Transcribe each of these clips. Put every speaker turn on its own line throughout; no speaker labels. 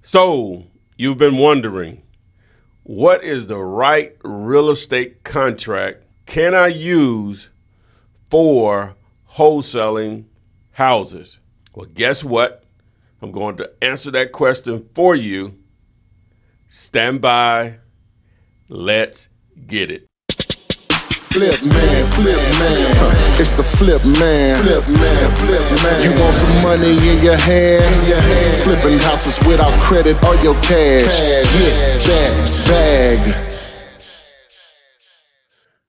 So you've been wondering, what is the right real estate contract can I use for wholesaling houses? Well, guess what? I'm going to answer that question for you. Stand by. Let's get it.
Flip man, it's the flip man. You want some money in your hand? Flipping houses without credit or your cash. Get that bag.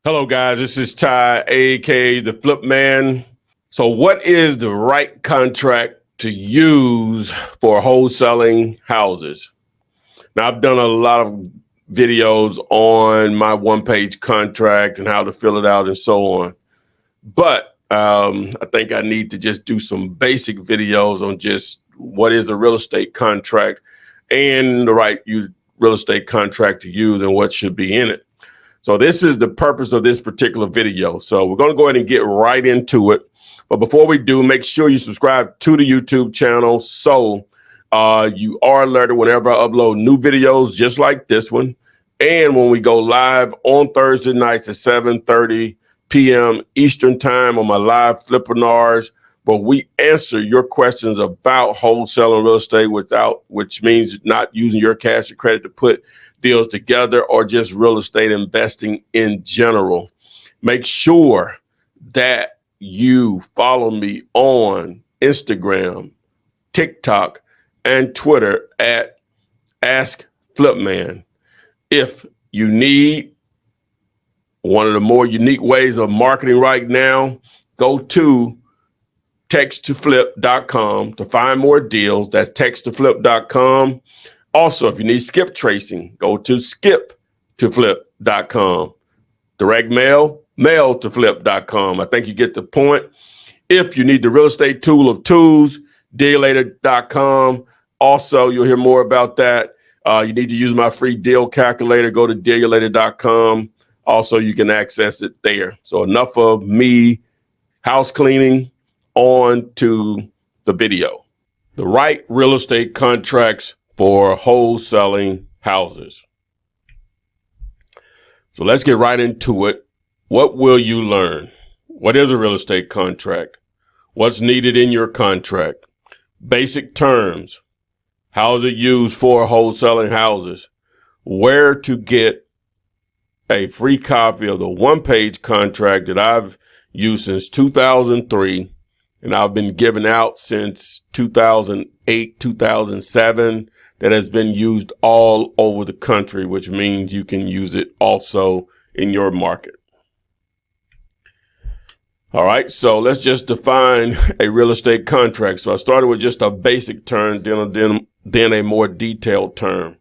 Hello, guys. This is Ty, aka the Flip Man. So, what is the right contract to use for wholesaling houses? Now, I've done a lot of videos on my one-page contract and how to fill it out and so on. But I think I need to just do some basic videos on just what is a real estate contract and the right real estate contract to use and what should be in it. So this is the purpose of this particular video. So we're going to go ahead and get right into it. But before we do, make sure you subscribe to the YouTube channel so you are alerted whenever I upload new videos just like this one. And when we go live on Thursday nights at 7:30 p.m. Eastern time on my live flipinars, where we answer your questions about wholesaling real estate which means not using your cash or credit to put deals together or just real estate investing in general. Make sure that you follow me on Instagram, TikTok, and Twitter at Ask Flipman. If you need one of the more unique ways of marketing right now, go to texttoflip.com to find more deals. That's texttoflip.com. Also, if you need skip tracing, go to skiptoflip.com. Direct mail, mailtoflip.com. I think you get the point. If you need the real estate tool of tools, dealator.com. Also, you'll hear more about that. You need to use my free deal calculator. Go to dealator.com. Also, you can access it there. So enough of me house cleaning, on to the video. The right real estate contracts for wholesaling houses. So let's get right into it. What will you learn? What is a real estate contract? What's needed in your contract? Basic terms. How is it used for wholesaling houses? Where to get a free copy of the one-page contract that I've used since 2003, and I've been giving out since 2008, 2007, that has been used all over the country, which means you can use it also in your market. All right, so let's just define a real estate contract. So I started with just a basic term, then a more detailed term.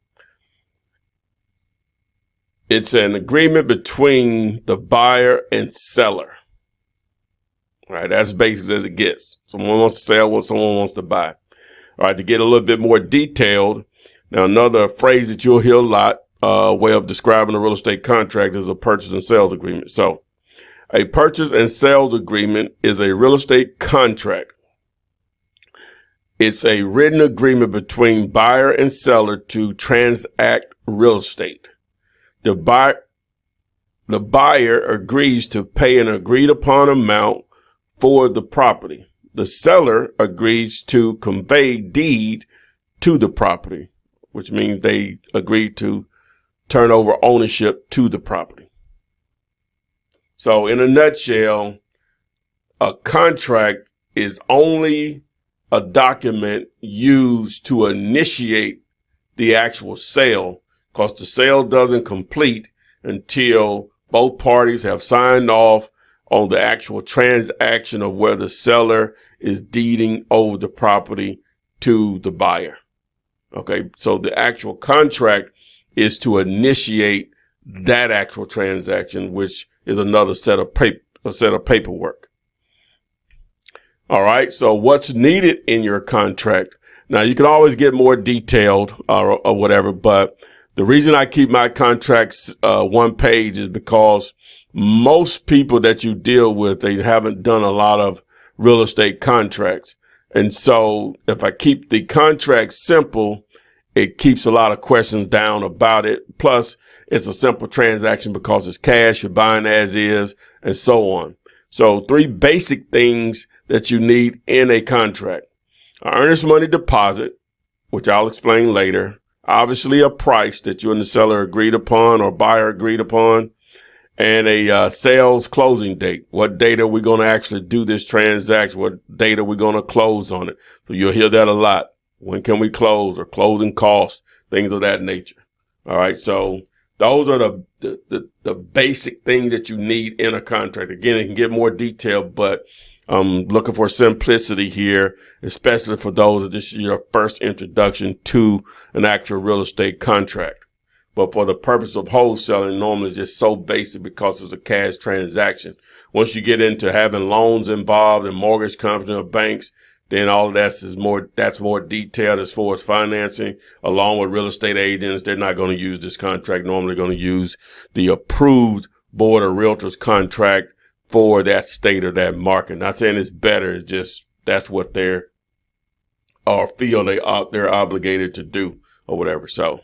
It's an agreement between the buyer and seller. All right, that's basic as it gets. Someone wants to sell, someone wants to buy. All right, to get a little bit more detailed, now another phrase that you'll hear a lot, way of describing a real estate contract is a purchase and sales agreement. So a purchase and sales agreement is a real estate contract. It's a written agreement between buyer and seller to transact real estate. The buyer agrees to pay an agreed upon amount for the property. The seller agrees to convey deed to the property, which means they agree to turn over ownership to the property. So in a nutshell, a contract is only a document used to initiate the actual sale, because the sale doesn't complete until both parties have signed off on the actual transaction of where the seller is deeding over the property to the buyer. Okay, so the actual contract is to initiate that actual transaction, which is another set of paperwork. All right, so what's needed in your contract? Now, you can always get more detailed or whatever, but the reason I keep my contracts one page is because most people that you deal with, they haven't done a lot of real estate contracts. And so if I keep the contract simple it keeps a lot of questions down about it. Plus, it's a simple transaction because it's cash, you're buying as is, and so on. So 3 basic things that you need in a contract: an earnest money deposit, which I'll explain later. Obviously, a price that you and the seller agreed upon or buyer agreed upon, and a sales closing date. What date are we going to actually do this transaction? What date are we going to close on it? So you'll hear that a lot. When can we close, or closing costs, things of that nature. All right. So those are the basic things that you need in a contract. Again, it can get more detailed, but I'm looking for simplicity here, especially for those that this is your first introduction to an actual real estate contract. But for the purpose of wholesaling, normally it's just so basic because it's a cash transaction. Once you get into having loans involved and mortgage companies or banks, then all of that's more detailed as far as financing. Along with real estate agents, they're not going to use this contract. Normally going to use the approved board of realtors contract for that state or that market. Not saying it's better. It's just that's what they're or feel they're obligated to do or whatever. So,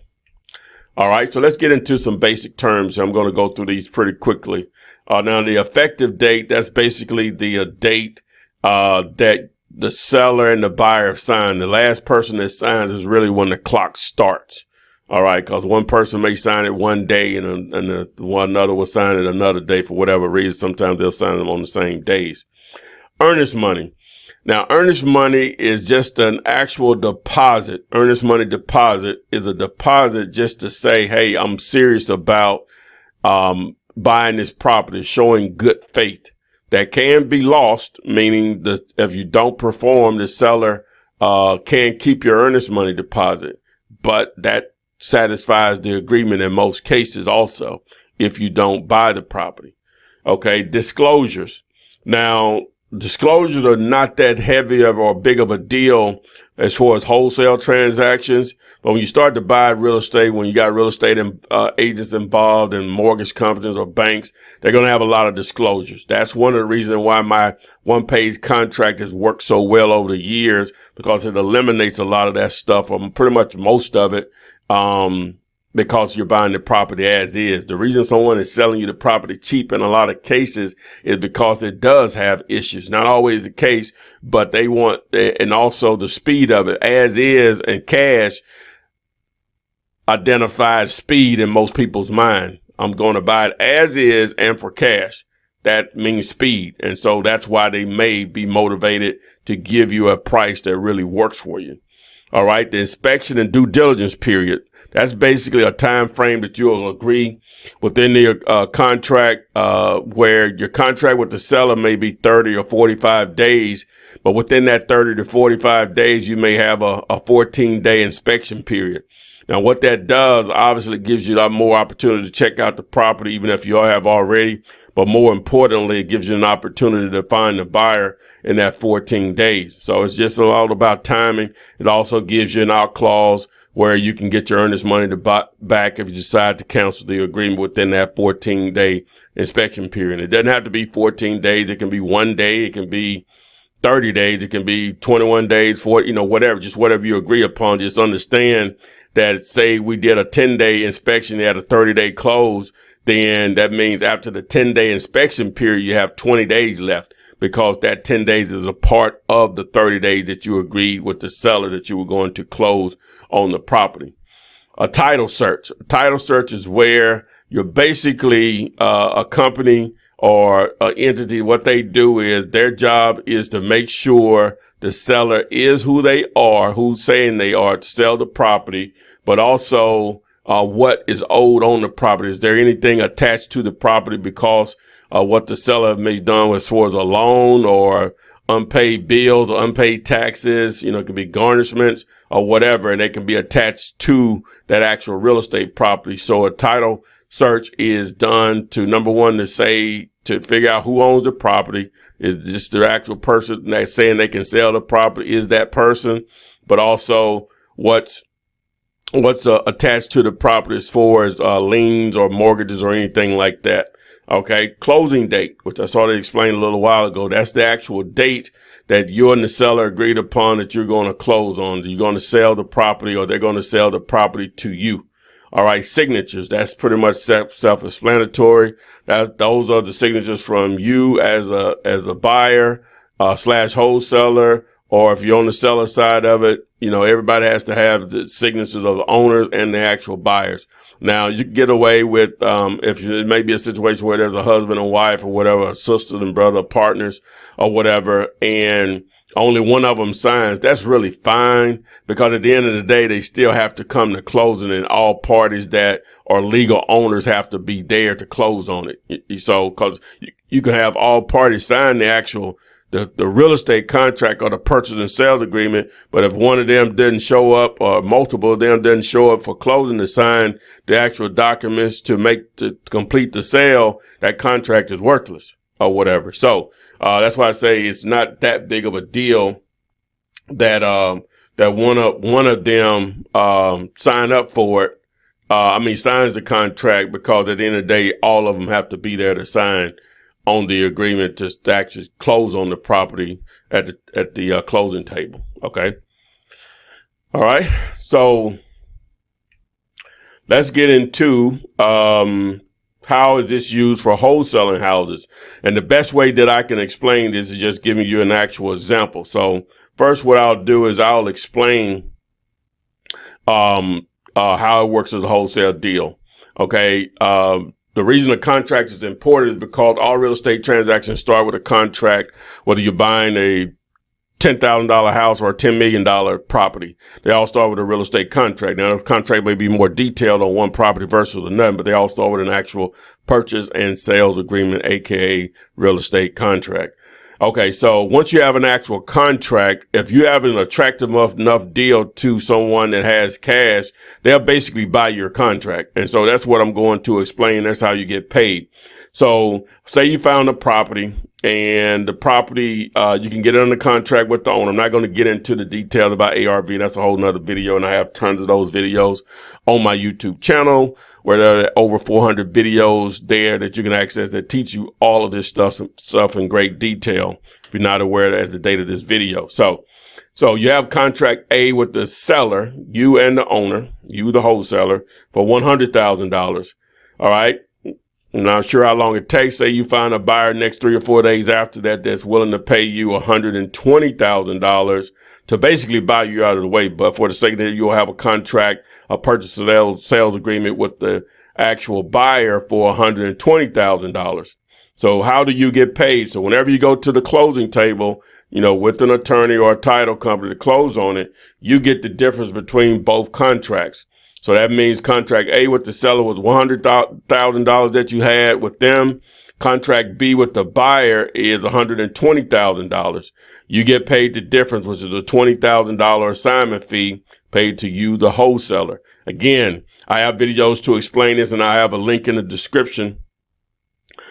all right. So let's get into some basic terms. I'm going to go through these pretty quickly. Now, the effective date, that's basically the date that the seller and the buyer have signed. The last person that signs is really when the clock starts. All right. Because one person may sign it one day and another will sign it another day for whatever reason. Sometimes they'll sign them on the same days. Earnest money. Now, earnest money is just an actual deposit. Earnest money deposit is a deposit just to say, hey, I'm serious about buying this property, showing good faith. That can be lost, meaning that if you don't perform, the seller can keep your earnest money deposit. But that satisfies the agreement in most cases also if you don't buy the property. Okay, disclosures. Now, disclosures are not that heavy or big of a deal as far as wholesale transactions. But when you start to buy real estate, when you got real estate agents involved and mortgage companies or banks, they're going to have a lot of disclosures. That's one of the reasons why my one-page contract has worked so well over the years, because it eliminates a lot of that stuff, or pretty much most of it, because you're buying the property as is. The reason someone is selling you the property cheap in a lot of cases is because it does have issues. Not always the case, but they want, and also the speed of it as is, and cash identifies speed in most people's mind. I'm going to buy it as is and for cash. That means speed. And so that's why they may be motivated to give you a price that really works for you. All right. The inspection and due diligence period. That's basically a time frame that you'll agree within the contract, where your contract with the seller may be 30 or 45 days. But within that 30 to 45 days, you may have a 14-day inspection period. Now, what that does, obviously, gives you a lot more opportunity to check out the property, even if you have already. But more importantly, it gives you an opportunity to find the buyer in that 14 days. So it's just all about timing. It also gives you an out clause where you can get your earnest money back if you decide to cancel the agreement within that 14-day inspection period. It doesn't have to be 14 days. It can be 1 day. It can be 30 days. It can be 21 days, whatever, just whatever you agree upon. Just understand that, say we did a 10-day inspection, they had a 30-day close, then that means after the 10-day inspection period, you have 20 days left, because that 10 days is a part of the 30 days that you agreed with the seller that you were going to close on the property. A title search. A title search is where you're basically a company or an entity. What they do is their job is to make sure the seller is who they are, who's saying they are, to sell the property, but also what is owed on the property. Is there anything attached to the property because what the seller may have done as far as a loan or unpaid bills or unpaid taxes? It could be garnishments or whatever, and they can be attached to that actual real estate property. So a title search is done to, number one, to figure out who owns the property. Is this the actual person that's saying they can sell the property? Is that person? But also what's attached to the property as far as liens or mortgages or anything like that. Okay. Closing date, which I started to explain a little while ago. That's the actual date that you and the seller agreed upon that you're going to close on. You're going to sell the property, or they're going to sell the property to you. All right, signatures. That's pretty much self-explanatory. Those are the signatures from you as a buyer slash wholesaler, or if you're on the seller side of it, everybody has to have the signatures of the owners and the actual buyers. Now, you can get away with, if it may be a situation where there's a husband and wife or whatever, a sister and brother, partners or whatever, and only one of them signs. That's really fine, because at the end of the day, they still have to come to closing, and all parties that are legal owners have to be there to close on it. So, because you can have all parties sign the actual the real estate contract or the purchase and sales agreement, but if one of them didn't show up, or multiple of them didn't show up for closing to sign the actual documents to complete the sale, that contract is worthless or whatever. So that's why I say it's not that big of a deal that one of them sign up for it. Signs the contract, because at the end of the day, all of them have to be there to sign on the agreement to actually close on the property at the closing table. Okay. All right. So let's get into how is this used for wholesaling houses. And the best way that I can explain this is just giving you an actual example. So first, what I'll do is I'll explain how it works as a wholesale deal. Okay. The reason a contract is important is because all real estate transactions start with a contract, whether you're buying a $10,000 house or a $10 million property. They all start with a real estate contract. Now, the contract may be more detailed on one property versus another, but they all start with an actual purchase and sales agreement, aka real estate contract. Okay, so once you have an actual contract, if you have an attractive enough deal to someone that has cash, they'll basically buy your contract. And so that's what I'm going to explain. That's how you get paid. So say you found a property, and the property, you can get it under contract with the owner. I'm not going to get into the details about ARV. That's a whole nother video, and I have tons of those videos on my YouTube channel, where there are over 400 videos there that you can access that teach you all of this stuff in great detail, if you're not aware as the date of this video. So you have contract A with the seller, you and the owner, you the wholesaler, for $100,000. All right. I'm not sure how long it takes. Say you find a buyer next 3 or 4 days after that that's willing to pay you $120,000 to basically buy you out of the way. But for the sake of that, you'll have a contract, a purchase sales agreement with the actual buyer for $120,000. So how do you get paid? So whenever you go to the closing table, with an attorney or a title company to close on it, you get the difference between both contracts. So that means contract A with the seller was $100,000 that you had with them. Contract B with the buyer is $120,000. You get paid the difference, which is a $20,000 assignment fee paid to you, the wholesaler. Again, I have videos to explain this, and I have a link in the description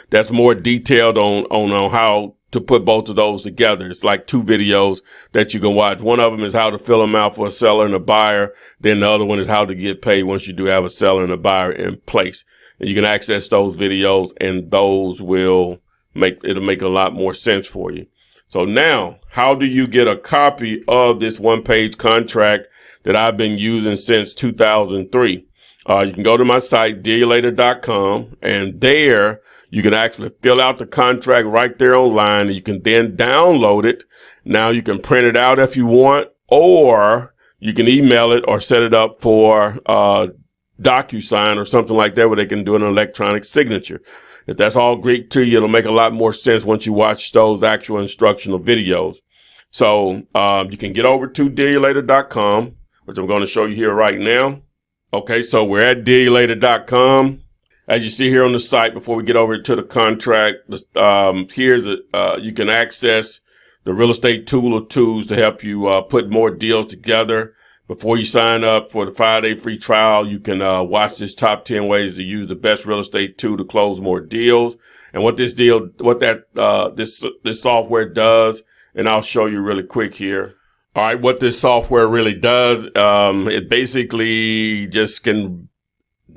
that's more detailed on how to put both of those together. It's like 2 videos that you can watch. One of them is how to fill them out for a seller and a buyer. Then the other one is how to get paid once you do have a seller and a buyer in place. And you can access those videos, and those it'll make a lot more sense for you. So now, how do you get a copy of this one-page contract that I've been using since 2003? You can go to my site, dealulator.com, and there you can actually fill out the contract right there online, and you can then download it. Now you can print it out if you want, or you can email it or set it up for DocuSign or something like that, where they can do an electronic signature. If that's all Greek to you, it'll make a lot more sense once you watch those actual instructional videos. So you can get over to dealulator.com, which I'm going to show you here right now. Okay, so we're at dealulator.com. As you see here on the site, before we get over to the contract, you can access the real estate tool or tools to help you put more deals together. Before you sign up for the 5-day free trial, you can watch this top 10 ways to use the best real estate tool to close more deals. And what this software does, and I'll show you really quick here. All right, what this software really does, it basically just can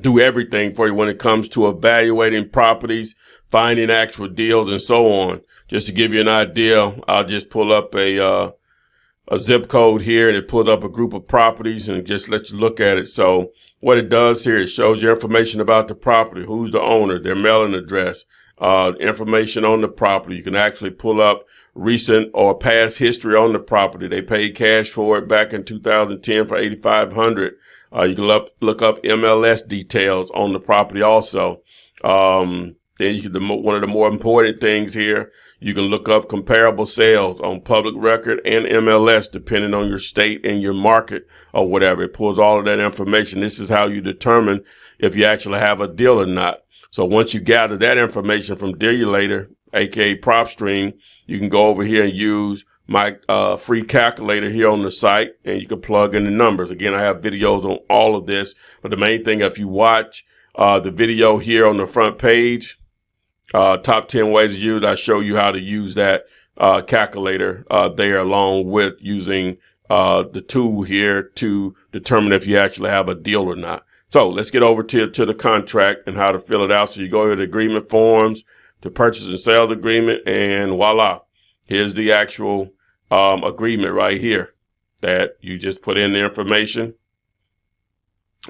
do everything for you when it comes to evaluating properties, finding actual deals, and so on. Just to give you an idea, I'll just pull up a zip code here, and it pulls up a group of properties and it just lets you look at it. So what it does here, it shows you information about the property, who's the owner, their mailing address, information on the property. You can actually pull up recent or past history on the property. They paid cash for it back in 2010 for $8,500. You can look up MLS details on the property also. Then one of the more important things here, you can look up comparable sales on public record and MLS, depending on your state and your market or whatever. It pulls all of that information. This is how you determine if you actually have a deal or not. So once you gather that information from Dealulator, aka PropStream, you can go over here and use my free calculator here on the site, and you can plug in the numbers. Again, I have videos on all of this, but the main thing, if you watch the video here on the front page, top 10 ways to use, I show you how to use that calculator there, along with using the tool here to determine if you actually have a deal or not. So let's get over to the contract and how to fill it out. So you go to the agreement forms, the purchase and sales agreement, and voila, here's the actual agreement right here that you just put in the information.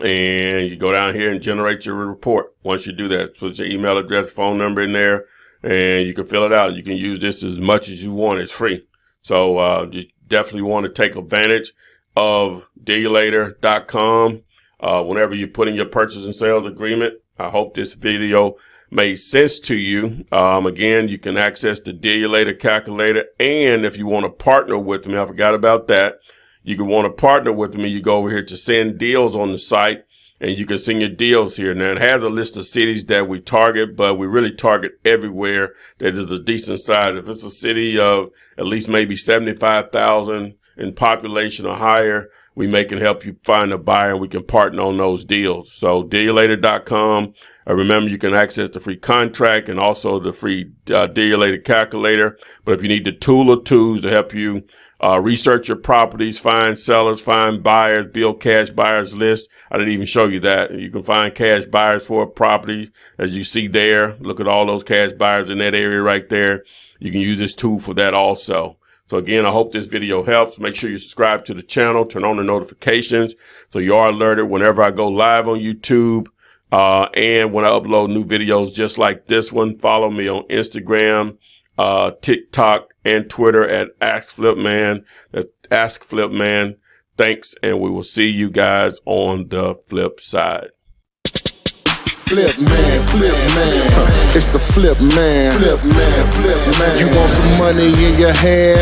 And you go down here and generate your report. Once you do that, put your email address, phone number in there, and you can fill it out. You can use this as much as you want. It's free. So you definitely want to take advantage of Dealulator.com whenever you put in your purchase and sales agreement. I hope this video made sense to you. Again, you can access the Dealulator calculator, and if you want to partner with me, I forgot about that. You can want to partner with me. You go over here to send deals on the site, and you can send your deals here. Now, it has a list of cities that we target, but we really target everywhere that is a decent size. If it's a city of at least maybe 75,000 in population or higher, we can help you find a buyer, and we can partner on those deals. So Dealulator.com. Remember, you can access the free contract and also the free Dealulator calculator. But if you need the tool or tools to help you research your properties, find sellers, find buyers, build cash buyers list. I didn't even show you that. You can find cash buyers for a property, as you see there. Look at all those cash buyers in that area right there. You can use this tool for that also. So again, I hope this video helps. Make sure you subscribe to the channel, turn on the notifications so you are alerted whenever I go live on YouTube. And when I upload new videos just like this one. Follow me on Instagram, TikTok, and Twitter at AskFlipMan. That's AskFlipMan. Thanks, and we will see you guys on the flip side.
Flip man, it's the flip man. You want some money in your hand?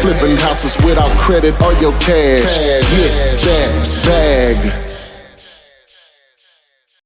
Flipping houses without credit or your cash. Get that bag.